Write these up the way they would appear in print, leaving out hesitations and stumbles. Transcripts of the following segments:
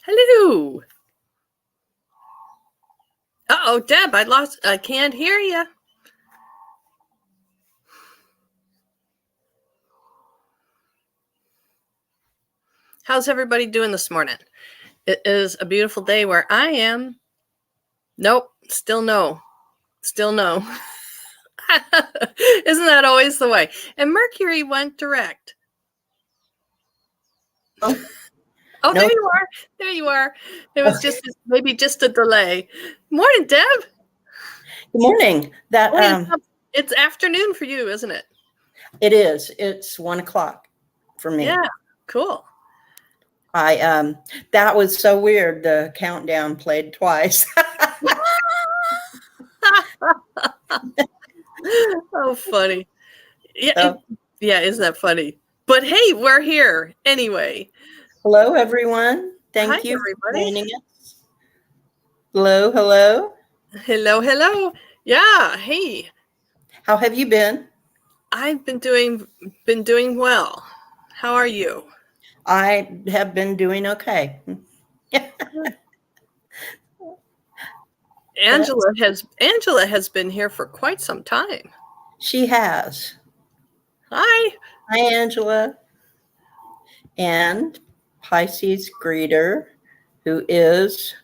Hello. Uh-oh, Deb, I can't hear you. How's everybody doing this morning? It is a beautiful day where I am. Nope, still no. Still no. Isn't that always the way? And Mercury went direct. Oh, nope. There you are. There you are. It was just maybe just a delay. Morning, Deb. Good morning. It's afternoon for you, isn't it? It is. It's 1:00 for me. Yeah, cool. That was so weird. The countdown played twice. Oh, funny. Yeah, yeah, isn't that funny? But hey, we're here anyway. Hello, everyone. Thank you for joining us. Hello, hello. Hello, hello. Yeah, hey. How have you been? I've been doing well. How are you? I have been doing okay. Angela has been here for quite some time. She has. Hi. Hi, Angela. And Pisces greeter, who is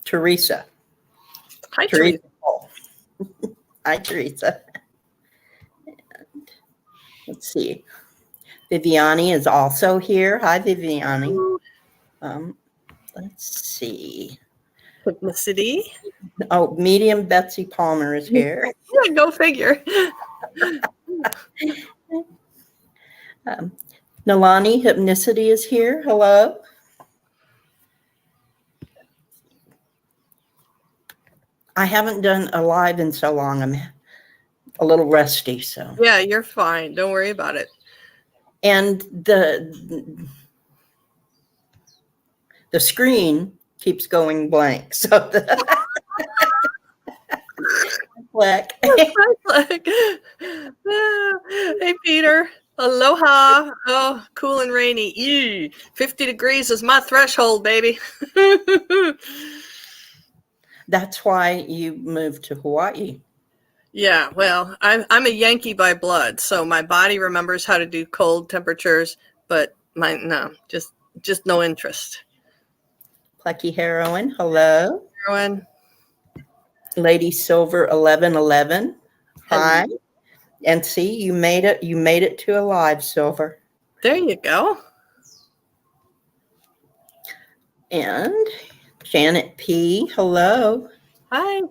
Teresa. Hi, Teresa. Hi, Teresa. And let's see. Viviani is also here. Hi, Viviani. Let's see. Publicity. Oh, Medium Betsy Palmer is here. Yeah, go figure. Nalani Hypnicity is here. Hello. I haven't done a live in so long. I'm a little rusty, so. Yeah, you're fine. Don't worry about it. And the screen keeps going blank. So Fleck. Hey, Peter. Aloha. Oh, cool and rainy. Ew. 50 degrees is my threshold, baby. That's why you moved to Hawaii. Yeah, well, I'm a Yankee by blood, so my body remembers how to do cold temperatures, but just no interest. Plucky Heroine, hello. Heroine. Lady Silver 1111. Hi. And see, you made it. You made it to a live, Silver. There you go. And Janet P. Hello. Hi.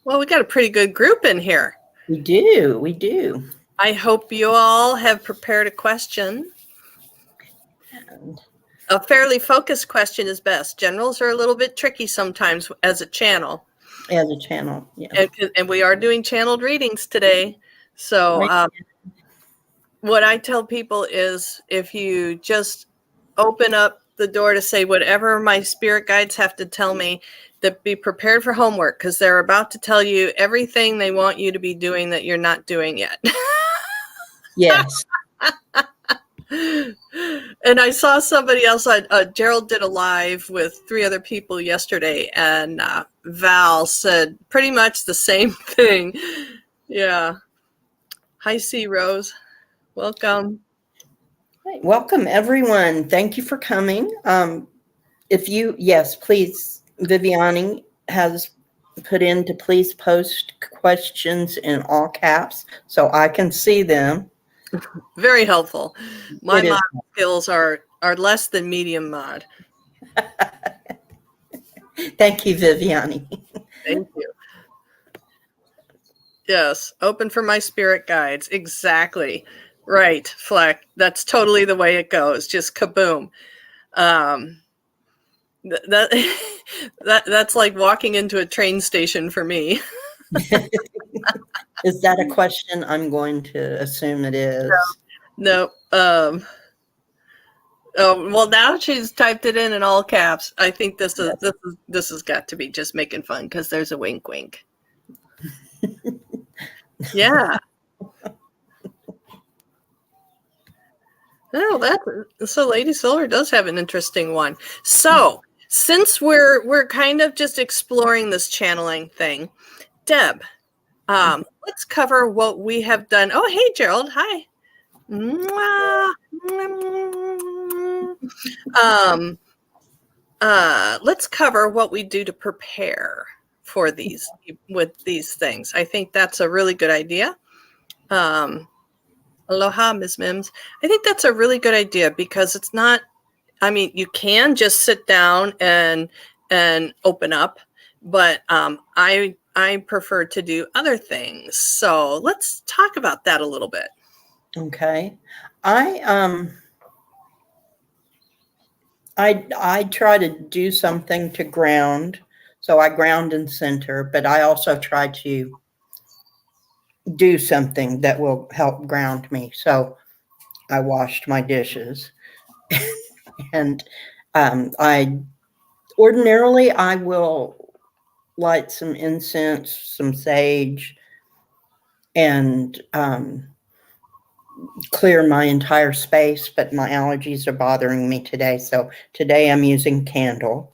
Well, we got a pretty good group in here. We do. We do. I hope you all have prepared a question. And a fairly focused question is best. Generals are a little bit tricky sometimes as a channel. As a channel, yeah. And we are doing channeled readings today. So what I tell people is if you just open up the door to say whatever my spirit guides have to tell me, that be prepared for homework because they're about to tell you everything they want you to be doing that you're not doing yet. Yes. And I saw somebody else, Gerald did a live with 3 other people yesterday, and Val said pretty much the same thing. Yeah. Hi, C. Rose. Welcome. Welcome, everyone. Thank you for coming. Yes, please, Viviani has put in to please post questions in all caps so I can see them. Very helpful. My mod skills are less than medium mod. Thank you, Viviani. Thank you. Yes, open for my spirit guides. Exactly. Right, Fleck. That's totally the way it goes. Just kaboom. That's like walking into a train station for me. Is that a question? I'm going to assume it is. No. Oh, well, now she's typed it in all caps. I think this has got to be just making fun because there's a wink, wink. Yeah. Oh, so Lady Silver does have an interesting one. So since we're kind of just exploring this channeling thing, Deb, let's cover what we have done. Oh, hey, Gerald. Hi. Let's cover what we do to prepare for these with these things. I think that's a really good idea. Aloha, Ms. Mims. I think that's a really good idea because it's not, I mean, you can just sit down and open up, but I prefer to do other things. So let's talk about that a little bit. Okay. I try to do something to ground. So I ground and center, but I also try to do something that will help ground me. So I washed my dishes and I ordinarily I will light some incense, some sage, and clear my entire space, but my allergies are bothering me today. So today I'm using candle.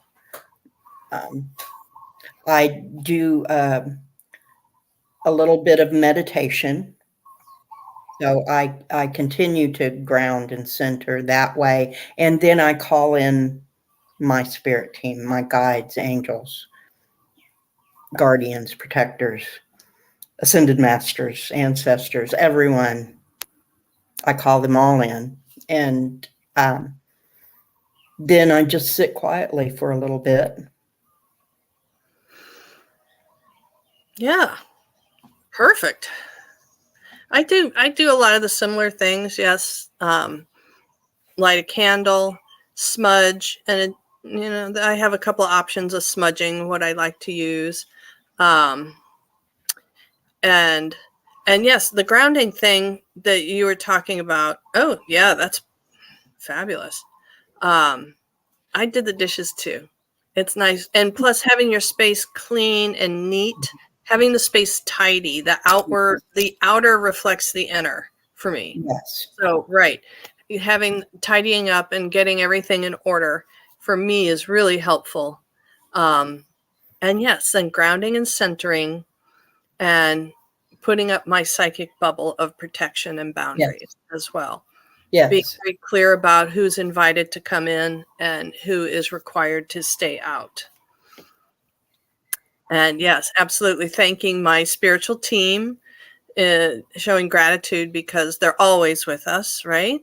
I do a little bit of meditation. So I continue to ground and center that way. And then I call in my spirit team, my guides, angels, guardians, protectors, ascended masters, ancestors, everyone. I call them all in. And then I just sit quietly for a little bit. Yeah. Perfect. I do a lot of the similar things. Yes. Light a candle, smudge, and I have a couple of options of smudging, what I like to use. And yes, the grounding thing that you were talking about. Oh, yeah, that's fabulous. I did the dishes too. It's nice. And plus having your space clean and neat, having the space tidy, the outer reflects the inner for me. Yes. So, right. Tidying up and getting everything in order for me is really helpful. And yes, then grounding and centering and putting up my psychic bubble of protection and boundaries as well. Yes. Being very clear about who's invited to come in and who is required to stay out. And yes, absolutely thanking my spiritual team, showing gratitude because they're always with us, right?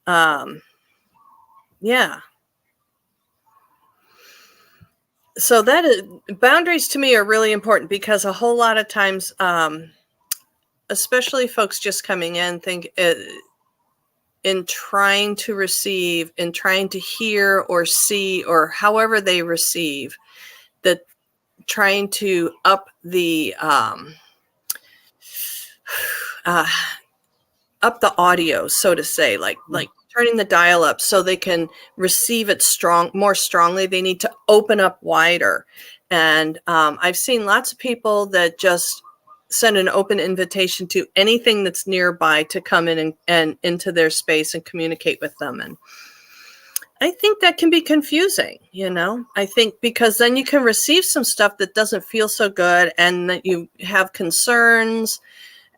Yeah. So boundaries to me are really important because a whole lot of times, especially folks just coming in, think in trying to receive, in trying to hear or see, or however they receive, that trying to up the audio, so to say, like turning the dial up so they can receive it more strongly. They need to open up wider. And I've seen lots of people that just send an open invitation to anything that's nearby to come in and into their space and communicate with them. And I think that can be confusing, I think because then you can receive some stuff that doesn't feel so good and that you have concerns.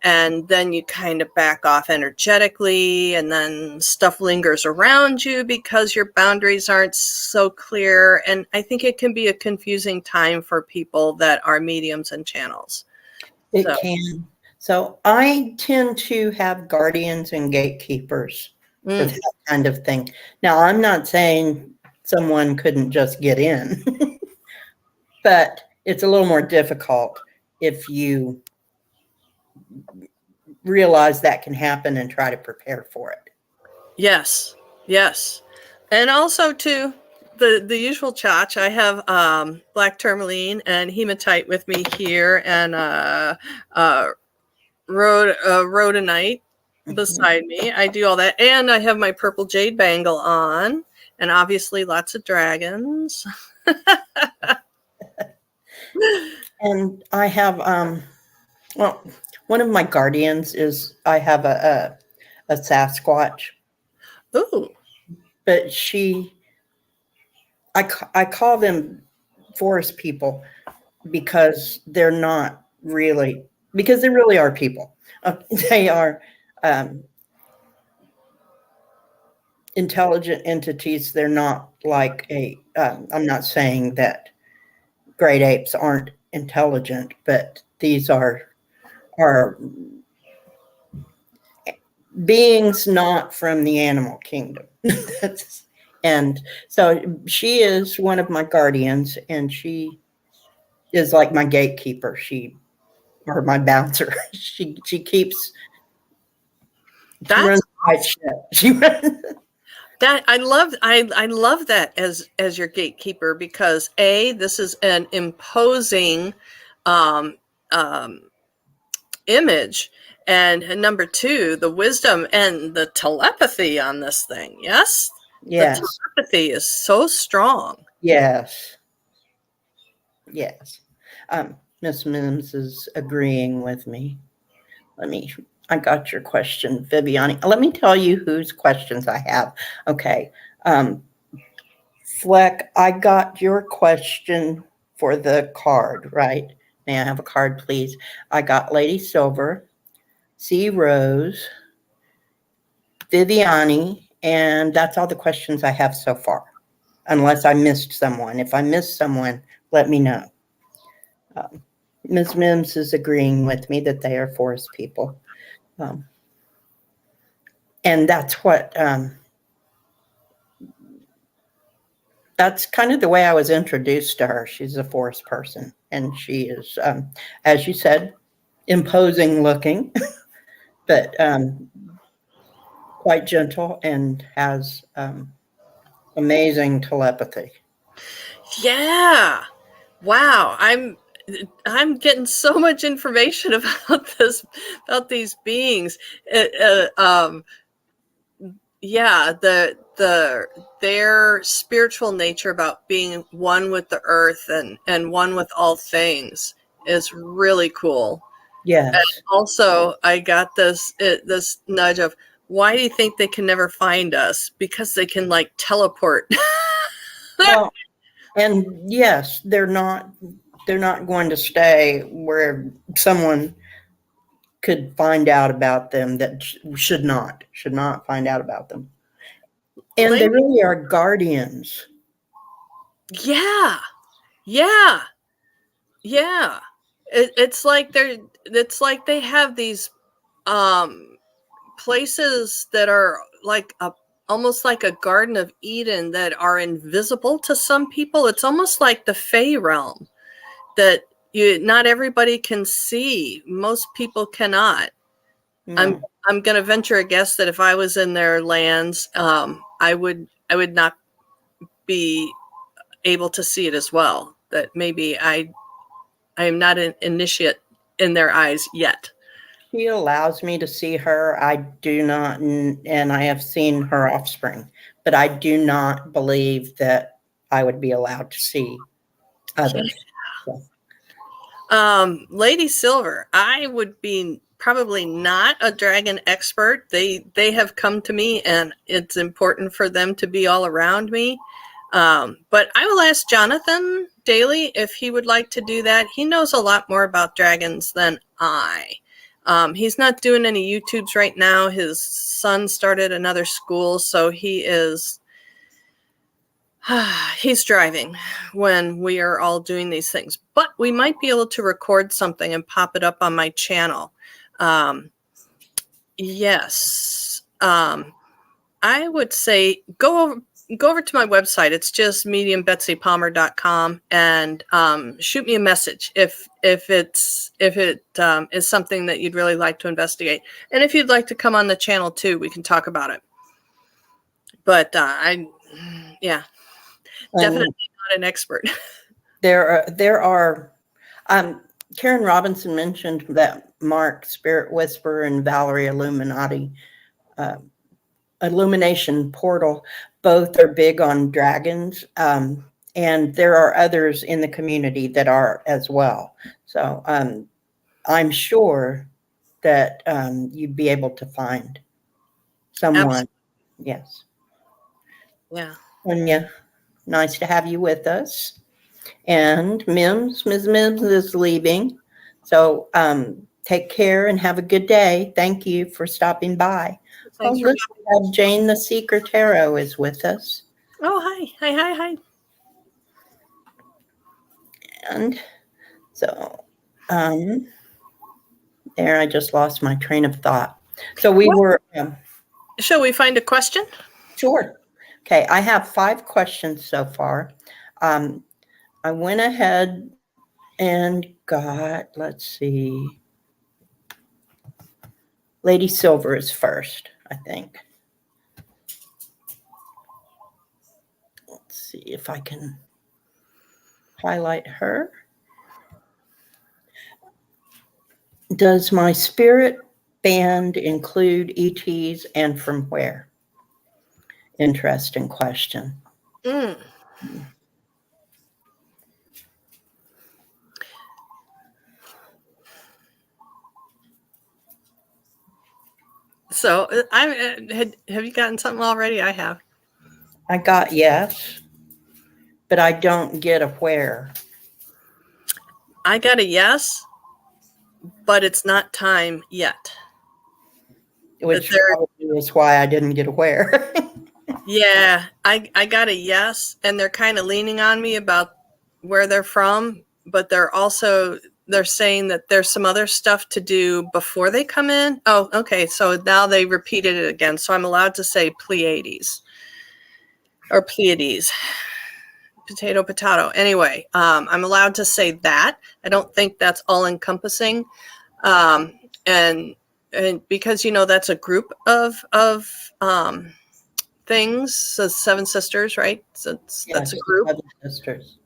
And then you kind of back off energetically, and then stuff lingers around you because your boundaries aren't so clear. And I think it can be a confusing time for people that are mediums and channels. It can. So I tend to have guardians and gatekeepers for that kind of thing. Now, I'm not saying someone couldn't just get in, but it's a little more difficult if you realize that can happen and try to prepare for it. Yes. And also too, the usual chach. I have black tourmaline and hematite with me here, and rhodonite beside me. I do all that, and I have my purple jade bangle on, and obviously lots of dragons. And I have one of my guardians is I have a Sasquatch. Ooh. But I call them forest people because they're not really, because they really are people. They are intelligent entities. They're not like I'm not saying that great apes aren't intelligent, but these are beings not from the animal kingdom. And so she is one of my guardians, and she is like my gatekeeper. Or my bouncer. She keeps. She runs tight ship. She runs. That I love that as your gatekeeper, because this is an imposing um, um, image, and number two, the wisdom and the telepathy on this thing. Yes, Yes. the telepathy is so strong. Yes. Yes. Miss Mims is agreeing with me. I got your question, Viviani. Let me tell you whose questions I have. Okay. Fleck, I got your question for the card, right? May I have a card, please? I got Lady Silver, C. Rose, Viviani, and that's all the questions I have so far, unless I missed someone. If I missed someone, let me know. Ms. Mims is agreeing with me that they are forest people. And that's what, that's kind of the way I was introduced to her. She's a forest person, and she is, as you said, imposing looking, but quite gentle and has amazing telepathy. Yeah. Wow. I'm getting so much information about these beings. Yeah, their spiritual nature about being one with the earth and one with all things is really cool. Yes. And also, I got this nudge of, why do you think they can never find us? Because they can like teleport. Well, and yes, they're not going to stay where someone could find out about them that should not find out about them. And they really are guardians. Yeah. Yeah. Yeah. It's like they have these places that are like almost like a Garden of Eden that are invisible to some people. It's almost like the Fey realm that not everybody can see. Most people cannot. No. I'm going to venture a guess that if I was in their lands, I would not be able to see it as well. That maybe I am not an initiate in their eyes yet. She allows me to see her. I do not, and I have seen her offspring, but I do not believe that I would be allowed to see others. Lady Silver, I would be probably not a dragon expert. They have come to me, and it's important for them to be all around me. But I will ask Jonathan Daly if he would like to do that. He knows a lot more about dragons than I. He's not doing any YouTubes right now. His son started another school, so he's driving when we are all doing these things. But we might be able to record something and pop it up on my channel. Yes. I would say go over to my website. It's just mediumbetsypalmer.com, and shoot me a message if it is something that you'd really like to investigate, and if you'd like to come on the channel too, we can talk about it. But definitely not an expert. There are. Karen Robinson mentioned that Mark Spirit Whisperer and Valerie Illuminati. Illumination Portal, both are big on dragons, and there are others in the community that are as well. So I'm sure that you'd be able to find someone. Yes. Yeah. Sonia, nice to have you with us. And Ms. Mims is leaving. So take care and have a good day. Thank you for stopping by. Oh, Thanks for look, we have Jane the Seeker Tarot is with us. Oh, hi. And so there, I just lost my train of thought. So we were Shall we find a question? sure. Okay, I have 5 questions so far. I went ahead and got, let's see, Lady Silver is first, I think. Let's see if I can highlight her. Does my spirit band include ETs and from where? Interesting question. So have you gotten something already? I have. I got yes, but I don't get a where. I got a yes, but it's not time yet. Which probably is why I didn't get a where. Yeah, I got a yes, and they're kind of leaning on me about where they're from, but they're saying that there's some other stuff to do before they come in. Oh, okay. So now they repeated it again. So I'm allowed to say Pleiades or Pleiades. Potato. Anyway, I'm allowed to say that. I don't think that's all encompassing. And because, that's a group of things. So 7 sisters, right? So that's a group. 7 sisters.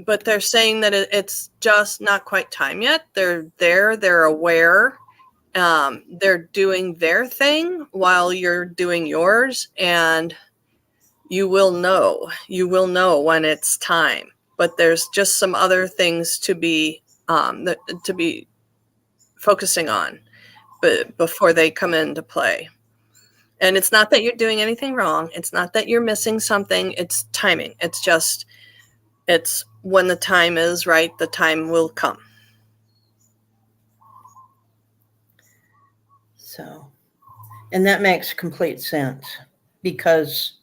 But they're saying that it's just not quite time yet. They're there. They're aware. They're doing their thing while you're doing yours, and you will know. You will know when it's time. But there's just some other things to be focusing on, but before they come into play. And it's not that you're doing anything wrong. It's not that you're missing something. It's timing. It's when the time is right, the time will come. So, and that makes complete sense because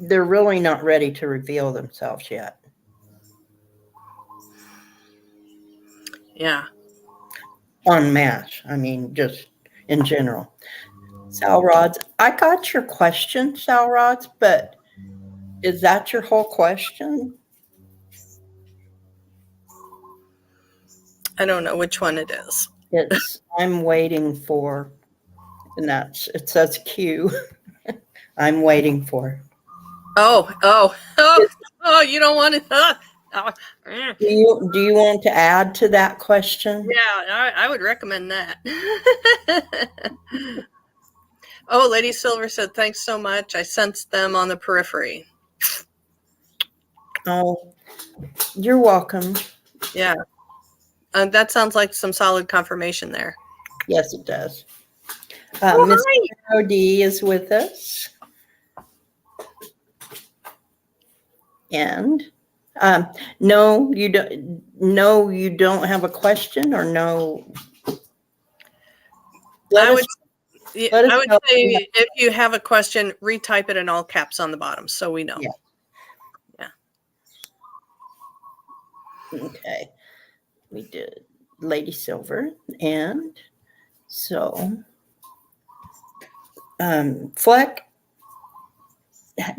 they're really not ready to reveal themselves yet. Yeah. En masse. I mean, just in general. Sal Rods, I got your question, Sal Rods, but is that your whole question? I don't know which one it is. It's I'm waiting for, and it says Q. I'm waiting for. Oh, you don't want to. Do you want to add to that question? Yeah, I would recommend that. Oh, Lady Silver said, thanks so much. I sensed them on the periphery. Oh, you're welcome. Yeah. That sounds like some solid confirmation there. Yes, it does. Oh, Mr. hi. OD is with us. And no, you don't. No, you don't have a question, or no. I would say know. if you have a question, retype it in all caps on the bottom so we know. Yeah. Okay. We did Lady Silver, and so Fleck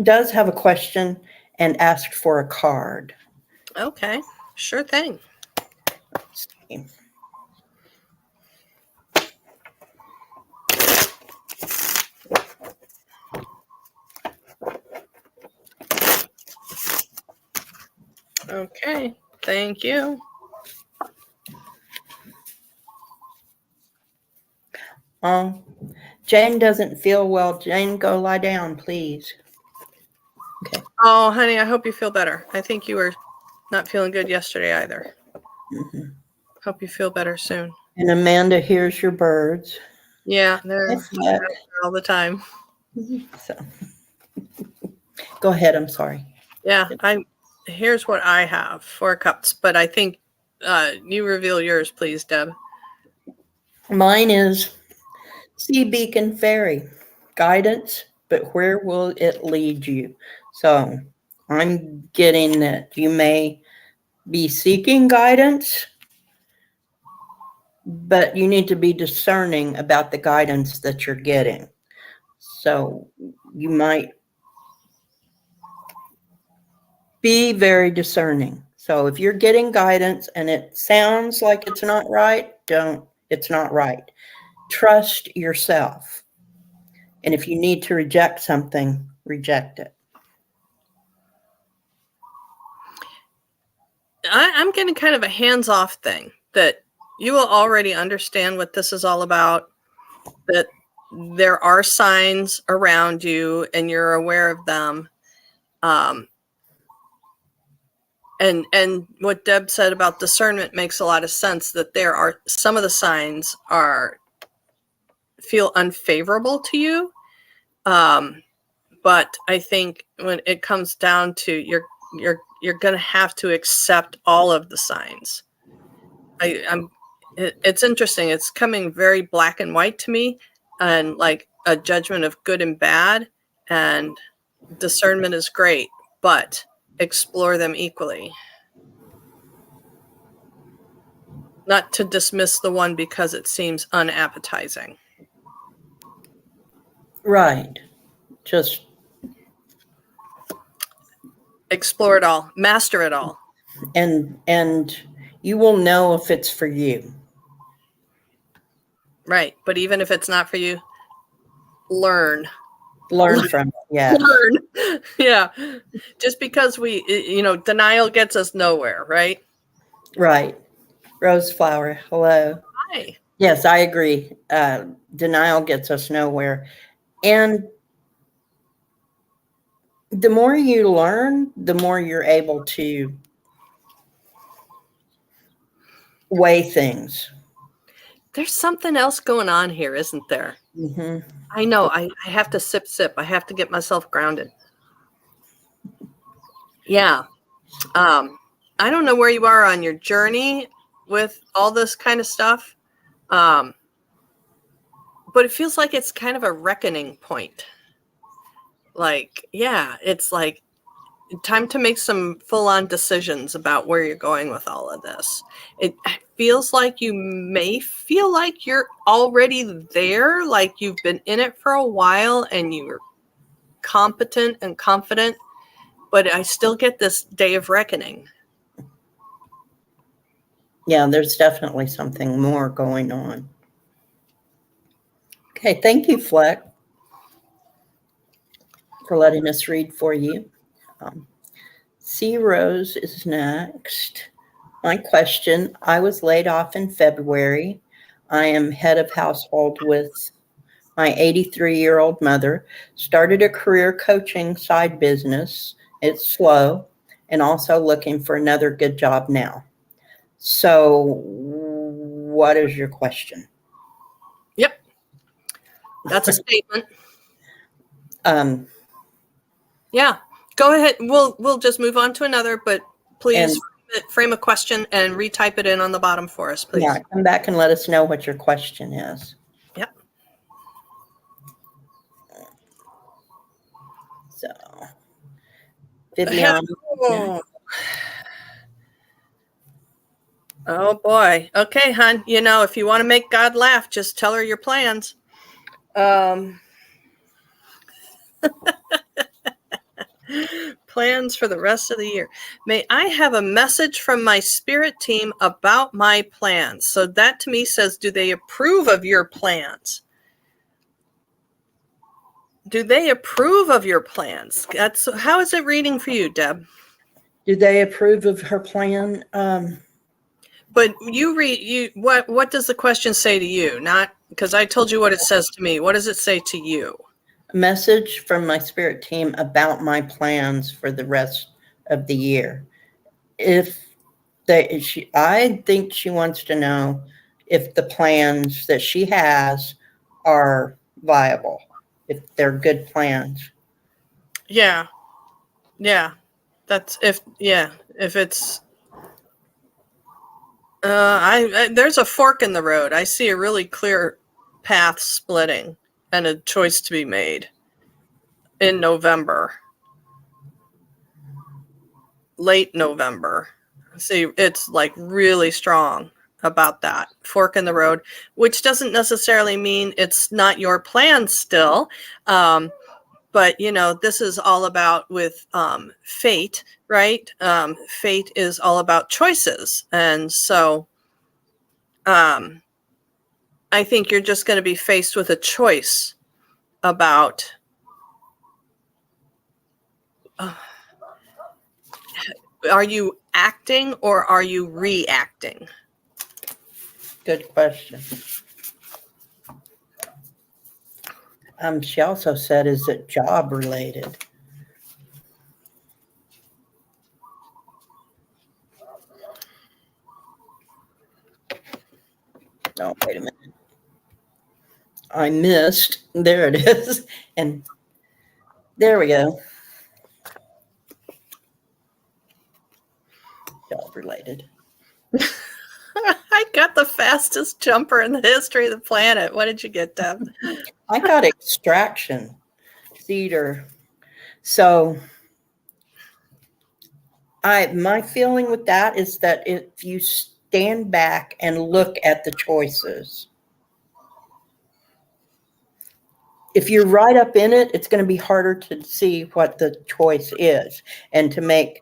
does have a question and asked for a card. Okay, sure thing. Let's see. Okay, thank you. Jane doesn't feel well. Jane, go lie down, please. Okay. Oh, honey, I hope you feel better. I think you were not feeling good yesterday either. Mm-hmm. Hope you feel better soon. And Amanda hears your birds. Yeah, they're all the time. So, go ahead. I'm sorry. Yeah, here's what I have, 4 cups, but I think you reveal yours, please, Deb. Mine is Sea Beacon Fairy guidance, but where will it lead you? So I'm getting that you may be seeking guidance, but you need to be discerning about the guidance that you're getting. So you might be very discerning. So if you're getting guidance and it sounds like it's not right, it's not right. Trust yourself. And if you need to reject something, reject it. I'm getting kind of a hands-off thing, that you will already understand what this is all about, that there are signs around you and you're aware of them. And what Deb said about discernment makes a lot of sense, that there are some of the signs feel unfavorable to you. But I think when it comes down to you're going to have to accept all of the signs. It's interesting. It's coming very black and white to me, and like a judgment of good and bad, and discernment is great, but explore them equally. Not to dismiss the one because it seems unappetizing. Right. Just explore it all, master it all. And you will know if it's for you. Right. But even if it's not for you, learn from it. Yeah. Learn. Yeah. Just because denial gets us nowhere, right? Right. Roseflower, hello. Hi. Yes, I agree. Denial gets us nowhere. And the more you learn, the more you're able to weigh things. There's something else going on here, isn't there? Mm-hmm. I know. I have to sip. I have to get myself grounded. Yeah. I don't know where you are on your journey with all this kind of stuff. But it feels like it's kind of a reckoning point. Like, yeah, it's like time to make some full-on decisions about where you're going with all of this. It feels like you may feel like you're already there, like you've been in it for a while and you're competent and confident, but I still get this day of reckoning. Yeah, there's definitely something more going on. Okay, thank you, Fleck, for letting us read for you. C. Rose is next. My question, I was laid off in February. I am head of household with my 83-year-old mother, started a career coaching side business. It's slow, and also looking for another good job now. So what is your question? Yep. That's a statement. Yeah, go ahead. We'll just move on to another, but please frame a question and retype it in on the bottom for us, please. Yeah, come back and let us know what your question is. Yep. So, Vivian. Oh boy. Okay, hon. If you want to make God laugh, just tell her your plans. Plans for the rest of the year. May I have a message from my spirit team about my plans? So that to me says, do they approve of your plans? Do they approve of your plans? How is it reading for you, Deb? Do they approve of her plan? But what does the question say to you? Not because I told you what it says to me. What does it say to you? A message from my spirit team about my plans for the rest of the year. I think she wants to know if the plans that she has are viable, if they're good plans. Yeah. Yeah. That's if it's I there's a fork in the road. I see a really clear path splitting and a choice to be made in November. Late November. See, it's like really strong about that fork in the road, which doesn't necessarily mean it's not your plan still. But this is all about with fate, right? Fate is all about choices. And so I think you're just going to be faced with a choice about are you acting or are you reacting? Good question. She also said, is it job related? Oh, wait a minute. I missed. There it is. And there we go. Job related. I got the fastest jumper in the history of the planet. What did you get, Deb? I got extraction, theater. So my feeling with that is that if you stand back and look at the choices, if you're right up in it, it's going to be harder to see what the choice is and to make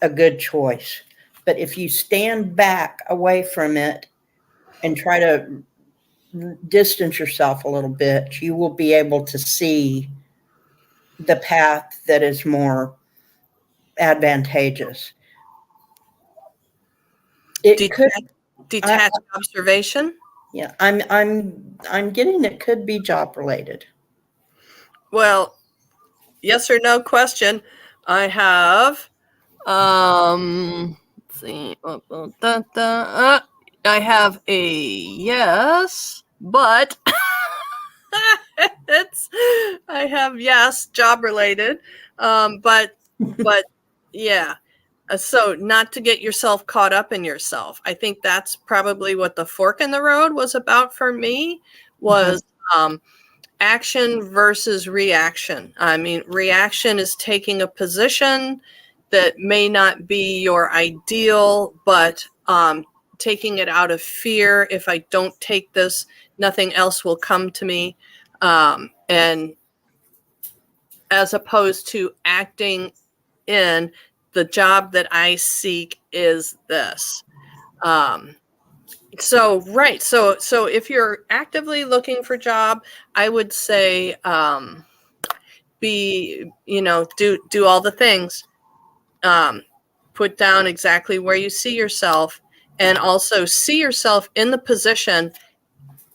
a good choice. But if you stand back away from it and try to distance yourself a little bit, you will be able to see the path that is more advantageous. It could detached observation. Yeah, I'm getting it could be job related. Well, yes or no question. I have let's see. I have a yes, but I have yes, job related. But yeah. So not to get yourself caught up in yourself. I think that's probably what the fork in the road was about for me was action versus reaction. I mean, reaction is taking a position that may not be your ideal, but taking it out of fear. If I don't take this, nothing else will come to me. And as opposed to acting in the job that I seek is this. So if you're actively looking for a job, I would say do all the things. Put down exactly where you see yourself, and also see yourself in the position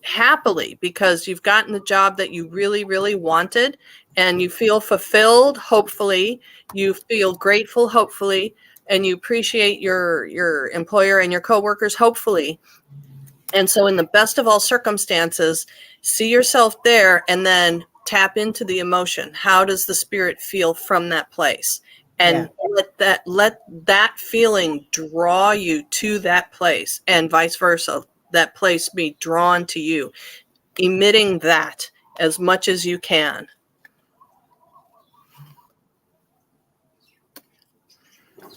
happily because you've gotten the job that you really, really wanted, and you feel fulfilled. Hopefully, you feel grateful. Hopefully, and you appreciate your employer and your coworkers. Hopefully. And so in the best of all circumstances, see yourself there and then tap into the emotion. How does the spirit feel from that place? And let that feeling draw you to that place, and vice versa. That place be drawn to you, emitting that as much as you can.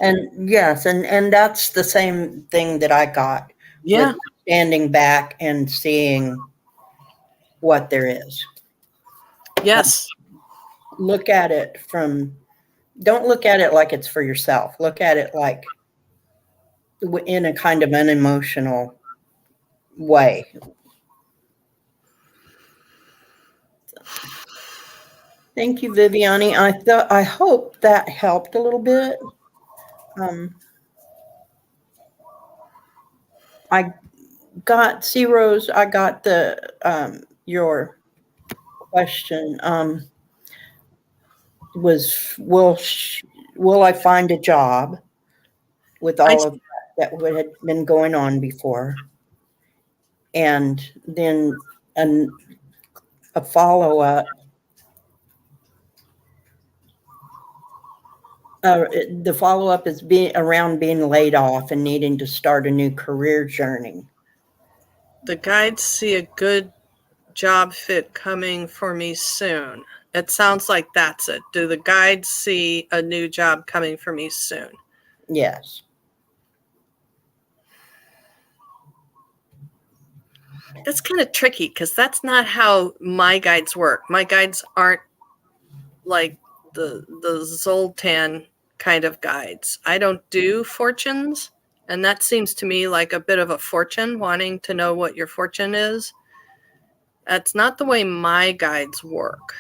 And yes, and that's the same thing that I got. Yeah. With standing back and seeing what there is. Yes. Look at it don't look at it like it's for yourself. Look at it like in a kind of unemotional way. Thank you, Viviani. I hope that helped a little bit. I got Rose. I got the your question. Was will I find a job with all of that what had been going on before? And then a follow-up. The follow-up is around being laid off and needing to start a new career journey. The guides see a good job fit coming for me soon. It sounds like that's it. Do the guides see a new job coming for me soon? Yes. That's kind of tricky because that's not how my guides work. My guides aren't like the Zoltan kind of guides. I don't do fortunes, and that seems to me like a bit of a fortune, wanting to know what your fortune is. That's not the way my guides work.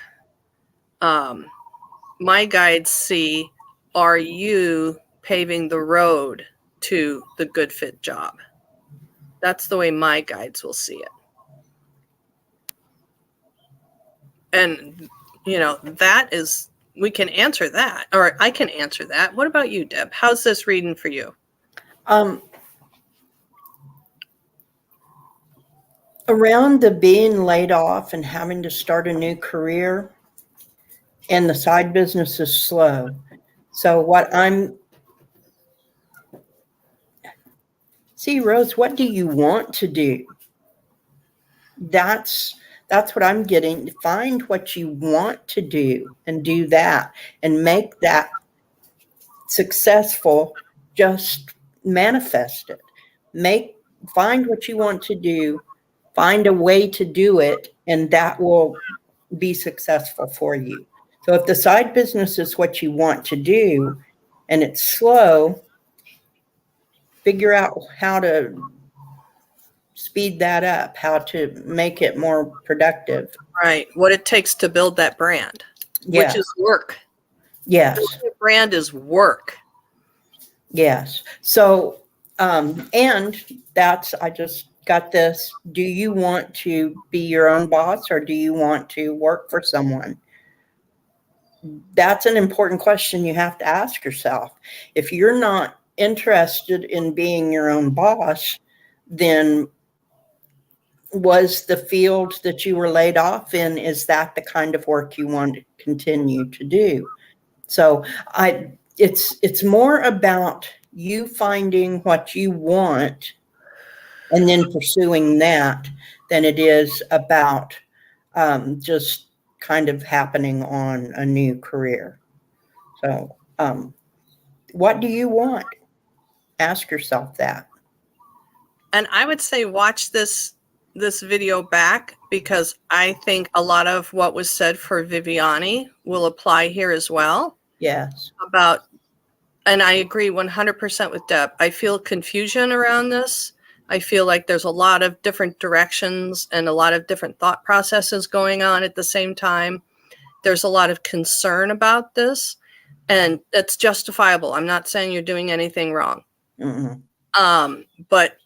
My guides see, are you paving the road to the good fit job? That's the way my guides will see it. And, you know, that is, we can answer that, or I can answer that. What about you, Deb? How's this reading for you? Around the being laid off and having to start a new career, and the side business is slow. So see, Rose, what do you want to do? That's what I'm getting. Find what you want to do and do that and make that successful. Just manifest it. Find what you want to do, find a way to do it, and that will be successful for you. So if the side business is what you want to do and it's slow, figure out how to speed that up, how to make it more productive. Right. What it takes to build that brand, Yes. which is work. Yes. Building a brand is work. Yes. So, and I just got this. Do you want to be your own boss, or do you want to work for someone? That's an important question you have to ask yourself. If you're not interested in being your own boss, then was the field that you were laid off in, is that the kind of work you want to continue to do? So it's more about you finding what you want and then pursuing that than it is about just kind of happening on a new career. So what do you want? Ask yourself that. And I would say watch this video back, because I think a lot of what was said for Viviani will apply here as well. Yes. And I agree 100% with Deb. I feel confusion around this. I feel like there's a lot of different directions and a lot of different thought processes going on at the same time. There's a lot of concern about this, and it's justifiable. I'm not saying you're doing anything wrong. Mm-hmm. But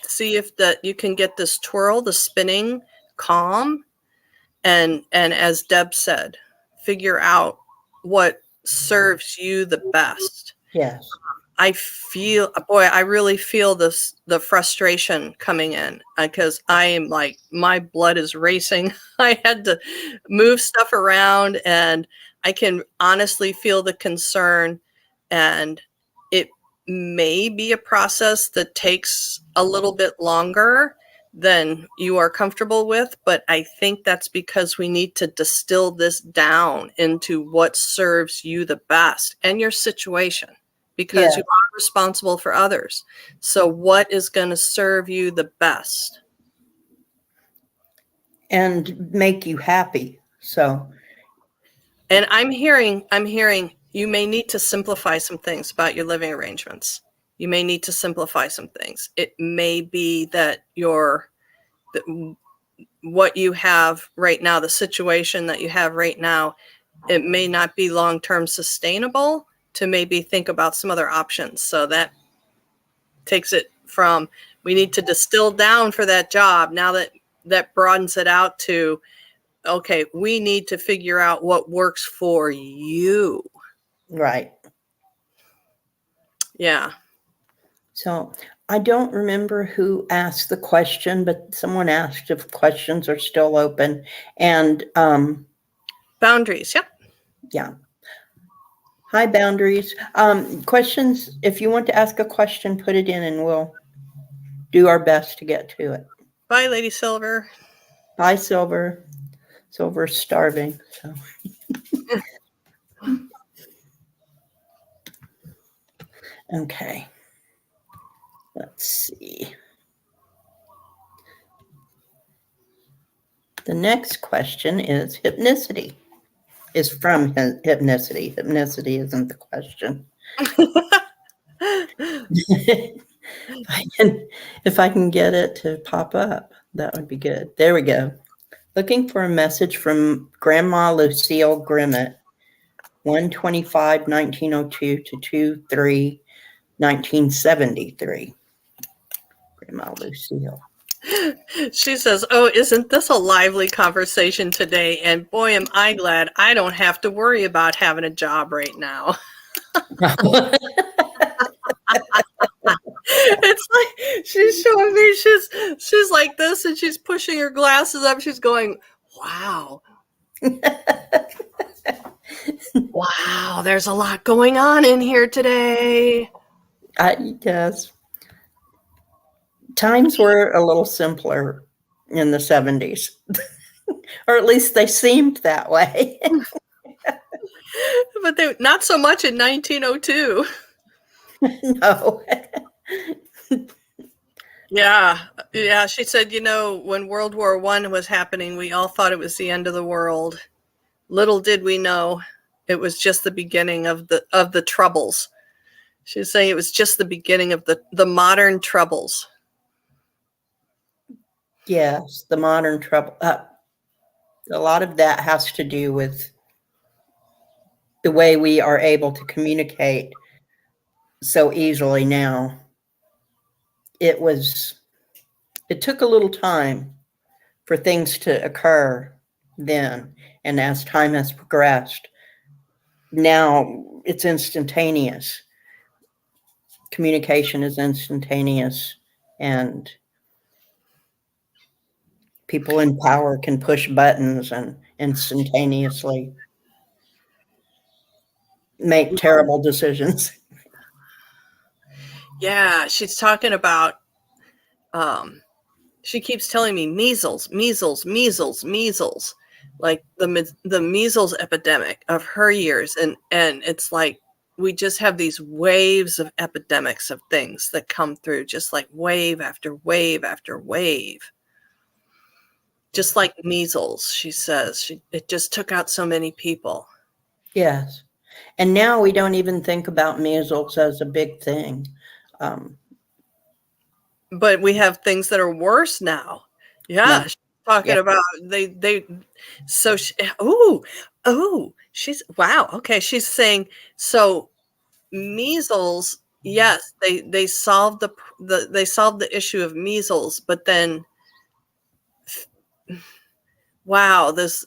see if you can get this twirl, the spinning, calm, and as Deb said, figure out what serves you the best. Yes. I really feel the frustration coming in, because I am like, my blood is racing. I had to move stuff around, and I can honestly feel the concern, and it may be a process that takes a little bit longer than you are comfortable with, but I think that's because we need to distill this down into what serves you the best and your situation, because you are responsible for others. So what is going to serve you the best and make you happy? So, and I'm hearing you may need to simplify some things about your living arrangements. You may need to simplify some things. It may be that what you have right now, the situation that you have right now, it may not be long-term sustainable, to maybe think about some other options. So that takes it from, we need to distill down for that job. Now that broadens it out to, okay, we need to figure out what works for you. right. Yeah. So I don't remember who asked the question, but someone asked if questions are still open. And Boundaries. Yep. yeah. Hi, Boundaries. Questions, if you want to ask a question, put it in and we'll do our best to get to it. Bye, Lady Silver. Bye, Silver. Silver's starving, so. Okay. Let's see. The next question is hypnicity. Is from hypnicity. Hypnicity isn't the question. If I can get it to pop up, that would be good. There we go. Looking for a message from Grandma Lucille Grimmett, 1/25/1902 to 2/3/1973. Grandma Lucille. She says, "Oh, isn't this a lively conversation today? And boy, am I glad I don't have to worry about having a job right now." It's like she's showing me she's like this, and she's pushing her glasses up. She's going, "Wow, wow, there's a lot going on in here today." Yes. Times were a little simpler in the 70s, or at least they seemed that way. But they not so much in 1902. No. Yeah. She said, when World War I was happening, we all thought it was the end of the world. Little did we know it was just the beginning of the troubles. She was saying it was just the beginning of the modern troubles. Yes, the modern trouble. A lot of that has to do with the way we are able to communicate so easily now. It took a little time for things to occur then, and as time has progressed, now it's instantaneous. Communication is instantaneous, and people in power can push buttons and instantaneously make terrible decisions. Yeah, she's talking about she keeps telling me measles, measles, measles, measles, like the measles epidemic of her years, and it's like we just have these waves of epidemics of things that come through, just like wave after wave after wave. Just like measles, she says, it just took out so many people. Yes. And now we don't even think about measles as a big thing. But we have things that are worse now. Yeah, she's talking about so she's wow. Okay, she's saying so measles. Yes, they solved the issue of measles, but then wow, the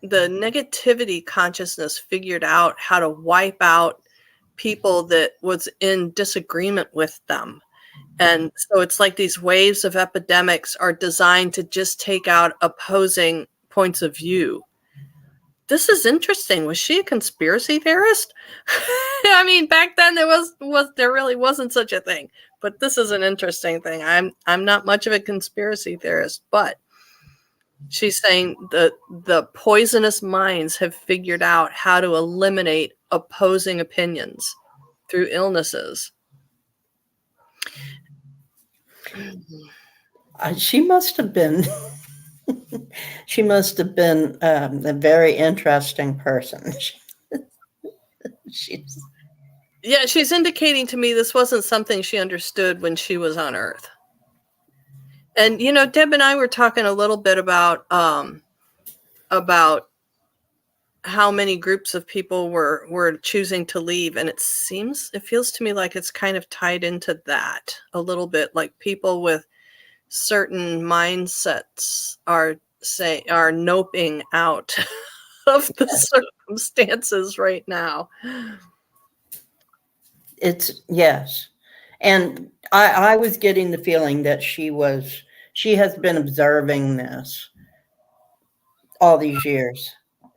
negativity consciousness figured out how to wipe out people that was in disagreement with them. And so it's like these waves of epidemics are designed to just take out opposing points of view. This is interesting. Was she a conspiracy theorist? I mean, back then there really wasn't such a thing. But this is an interesting thing. I'm not much of a conspiracy theorist, but she's saying the poisonous minds have figured out how to eliminate opposing opinions through illnesses. She must have been a very interesting person. She's indicating to me this wasn't something she understood when she was on Earth. And Deb and I were talking a little bit about how many groups of people were choosing to leave, and it feels to me like it's kind of tied into that a little bit, like people with certain mindsets are noping out of the circumstances right now. Yes. And I was getting the feeling that she has been observing this all these years.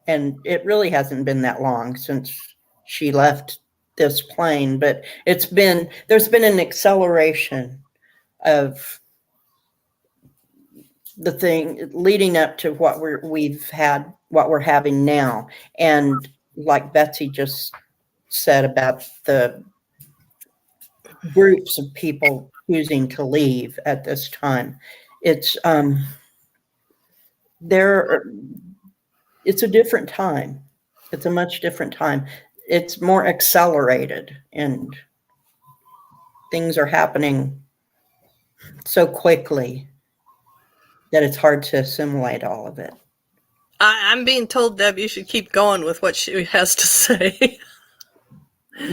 And it really hasn't been that long since she left this plane, but there's been an acceleration of the thing leading up to what we're having now. And like Betsy just said about the groups of people choosing to leave at this time, it's it's a different time. It's a much different time. It's more accelerated, and things are happening so quickly that it's hard to assimilate all of it. I'm being told, Deb, you should keep going with what she has to say.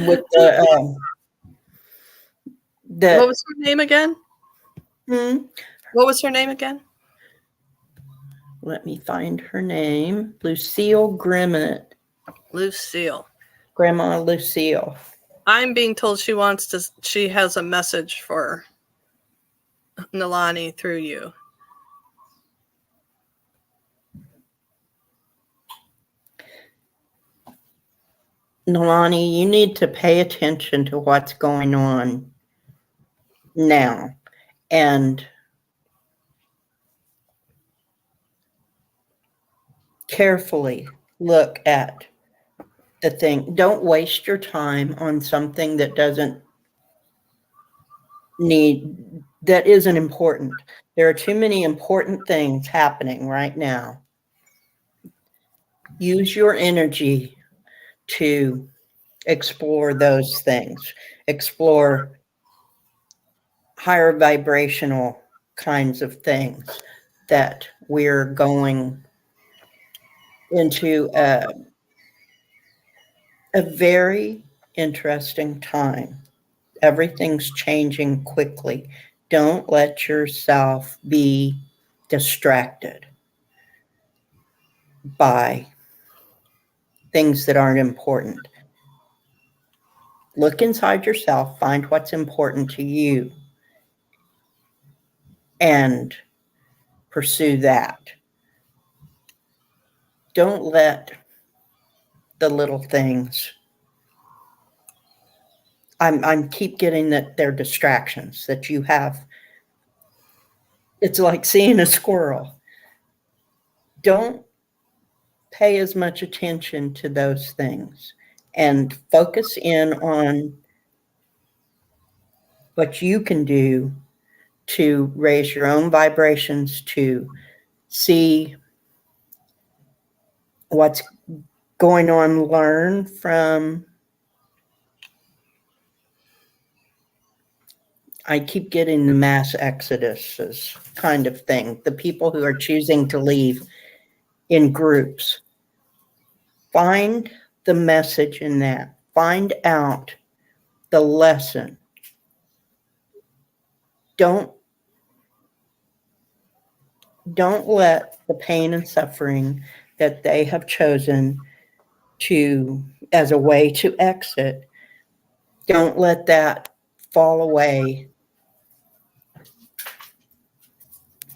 With what was her name again? What was her name again? Let me find her name. Lucille Grimmett. Lucille. Grandma Lucille. I'm being told she has a message for Nalani through you. Nalani, you need to pay attention to what's going on now and carefully look at the thing. Don't waste your time on something that isn't important. There are too many important things happening right now. Use your energy to explore those things. Explore higher vibrational kinds of things that we're going into a very interesting time. Everything's changing quickly. Don't let yourself be distracted by things that aren't important. Look inside yourself, find what's important to you, and pursue that. Don't let the little things. I'm keep getting that they're distractions that you have. It's like seeing a squirrel. Don't pay as much attention to those things and focus in on what you can do to raise your own vibrations, to see what's going on, learn from. I keep getting the mass exoduses kind of thing, the people who are choosing to leave in groups. Find the message in that. Find out the lesson. Don't let the pain and suffering that they have chosen as a way to exit, don't let that fall away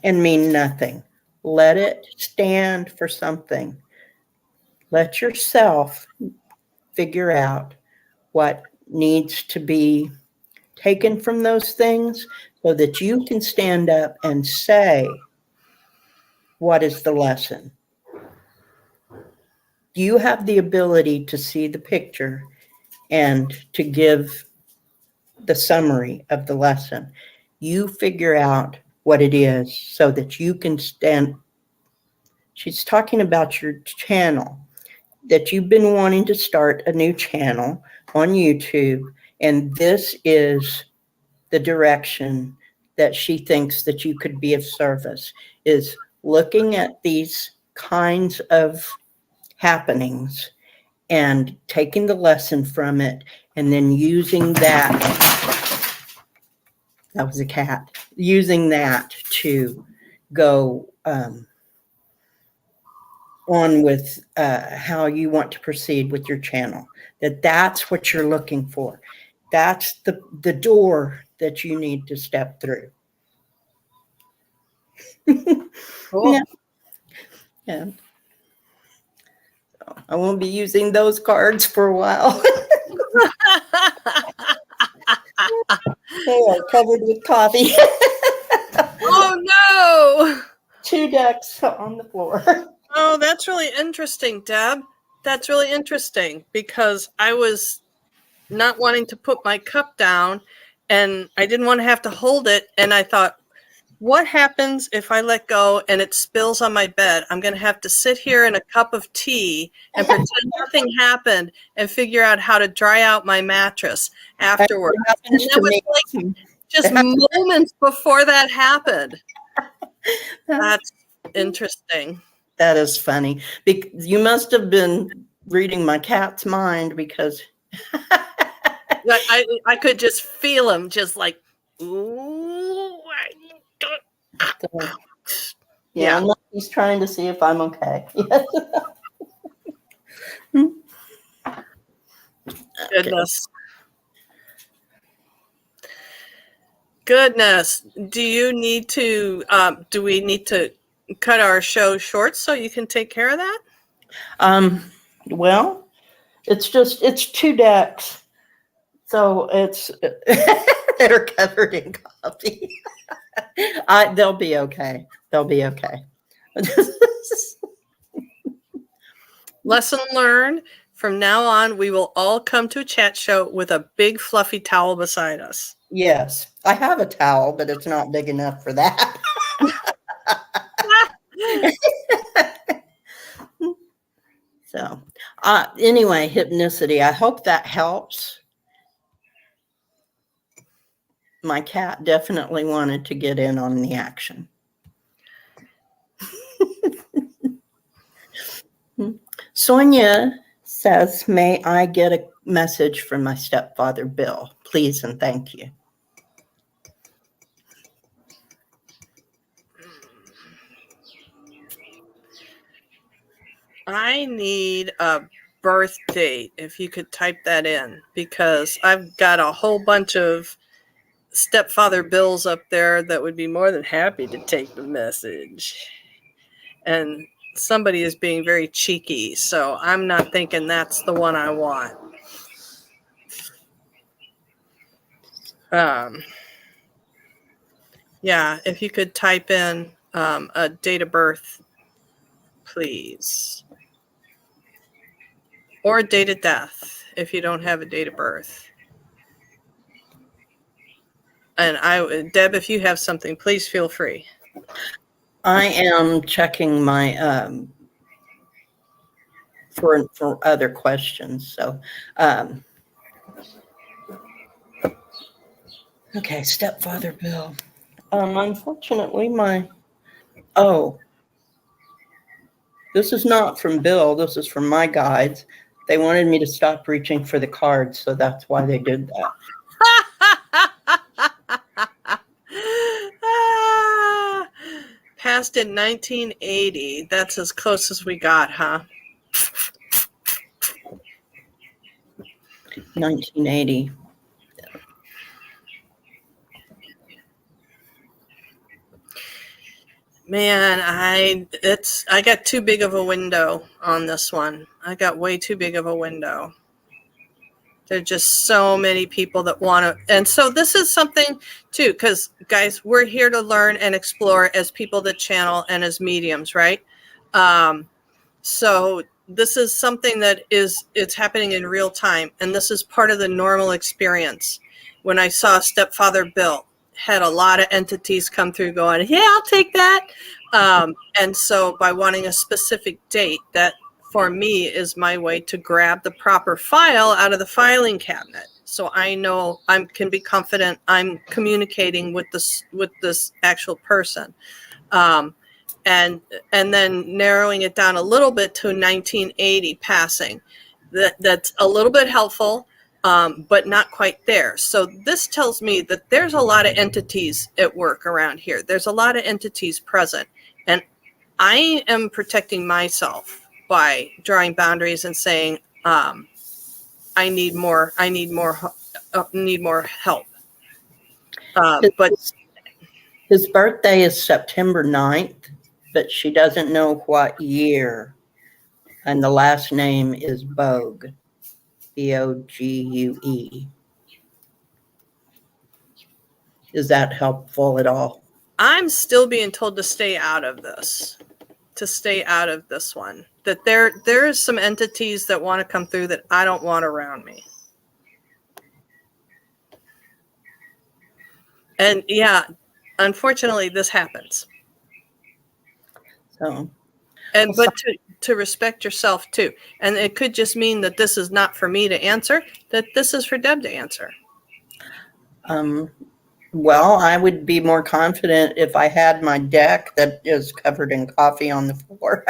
and mean nothing. Let it stand for something. Let yourself figure out what needs to be taken from those things so that you can stand up and say, what is the lesson? You have the ability to see the picture and to give the summary of the lesson. You figure out what it is so that you can stand. She's talking about your channel, that you've been wanting to start a new channel on YouTube, and this is the direction that she thinks that you could be of service, is looking at these kinds of happenings and taking the lesson from it and then using that was a cat, using that to go on with how you want to proceed with your channel. That's what you're looking for. That's the door that you need to step through. Cool. Yeah. So I won't be using those cards for a while. They are covered with coffee. Oh no! 2 decks on the floor. Oh, that's really interesting, Deb. That's really interesting because I was not wanting to put my cup down and I didn't want to have to hold it. And I thought, what happens if I let go and it spills on my bed? I'm going to have to sit here in a cup of tea and pretend nothing happened and figure out how to dry out my mattress afterwards. And that was like just moments before that happened. That's interesting. That is funny. You must have been reading my cat's mind because I could just feel him just like, ooh. Yeah. He's trying to see if I'm okay. Goodness. Goodness. Do we need to cut our show short so you can take care of that? Well, it's 2 decks. So it's that are covered in coffee. They'll be okay. They'll be okay. Lesson learned. From now on, we will all come to a chat show with a big fluffy towel beside us. Yes. I have a towel, but it's not big enough for that. So anyway, hypnicity. I hope that helps. My cat definitely wanted to get in on the action. Sonia says, may I get a message from my stepfather, Bill? Please and thank you. I need a birth date, if you could type that in, because I've got a whole bunch of stepfather Bills up there that would be more than happy to take the message. And somebody is being very cheeky, so I'm not thinking that's the one I want. Yeah, if you could type in a date of birth, please. Or a date of death, if you don't have a date of birth. And Deb, if you have something, please feel free. I am checking my for other questions. So okay, stepfather Bill. Unfortunately, this is not from Bill. This is from my guides. They wanted me to stop reaching for the cards, so that's why they did that. Passed in 1980. That's as close as we got, huh? 1980. Man, I got too big of a window on this one. I got way too big of a window. There are just so many people that want to. And so this is something, too, because, guys, we're here to learn and explore as people that channel and as mediums, right? So this is something that it's happening in real time. And this is part of the normal experience. When I saw Stepfather Bill, had a lot of entities come through going, yeah, I'll take that. And so by wanting a specific date, that for me is my way to grab the proper file out of the filing cabinet. So I know I can be confident I'm communicating with this actual person. And then narrowing it down a little bit to 1980 passing. That's a little bit helpful. But not quite there. So this tells me that there's a lot of entities at work around here. There's a lot of entities present. And I am protecting myself by drawing boundaries and saying, I need more help. But His birthday is September 9th, but she doesn't know what year. And the last name is Bogue, Bogue. Is that helpful at all? I'm still being told to stay out of this. To stay out of this one. That there is some entities that want to come through that I don't want around me. And yeah, unfortunately, this happens. So, but to respect yourself too. And it could just mean that this is not for me to answer, that this is for Deb to answer. Well, I would be more confident if I had my deck that is covered in coffee on the floor,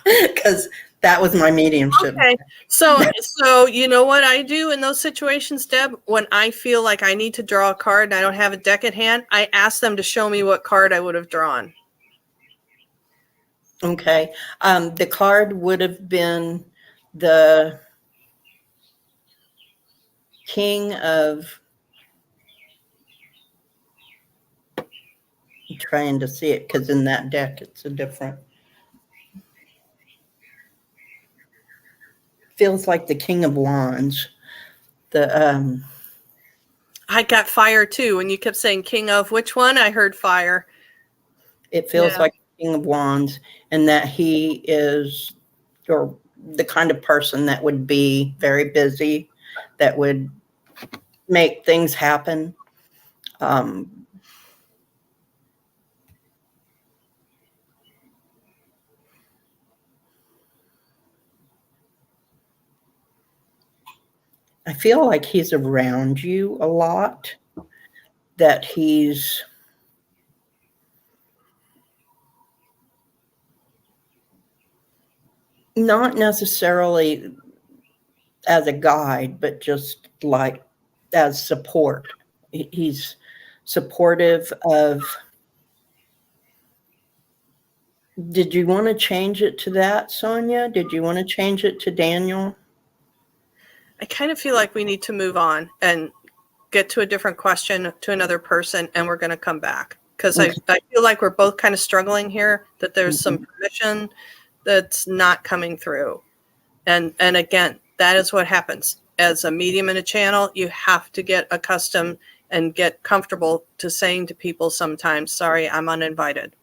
because that was my mediumship. Okay, so you know what I do in those situations, Deb? When I feel like I need to draw a card and I don't have a deck at hand, I ask them to show me what card I would have drawn. Okay, the card would have been the King of. I'm trying to see it because in that deck it's a different. Feels like the King of Wands. The I got fire too. When you kept saying King of which one, I heard fire. It feels like the King of Wands, and that he is or the kind of person that would be very busy, that would make things happen. I feel like he's around you a lot, that he's not necessarily as a guide, but just like as support. He's supportive of. Did you want to change it to that, Sonia? Did you want to change it to Daniel? I kind of feel like we need to move on and get to a different question to another person, and we're going to come back. Because I feel like we're both kind of struggling here, that there's some permission that's not coming through. And again, that is what happens. As a medium in a channel, you have to get accustomed and get comfortable to saying to people sometimes, sorry, I'm uninvited.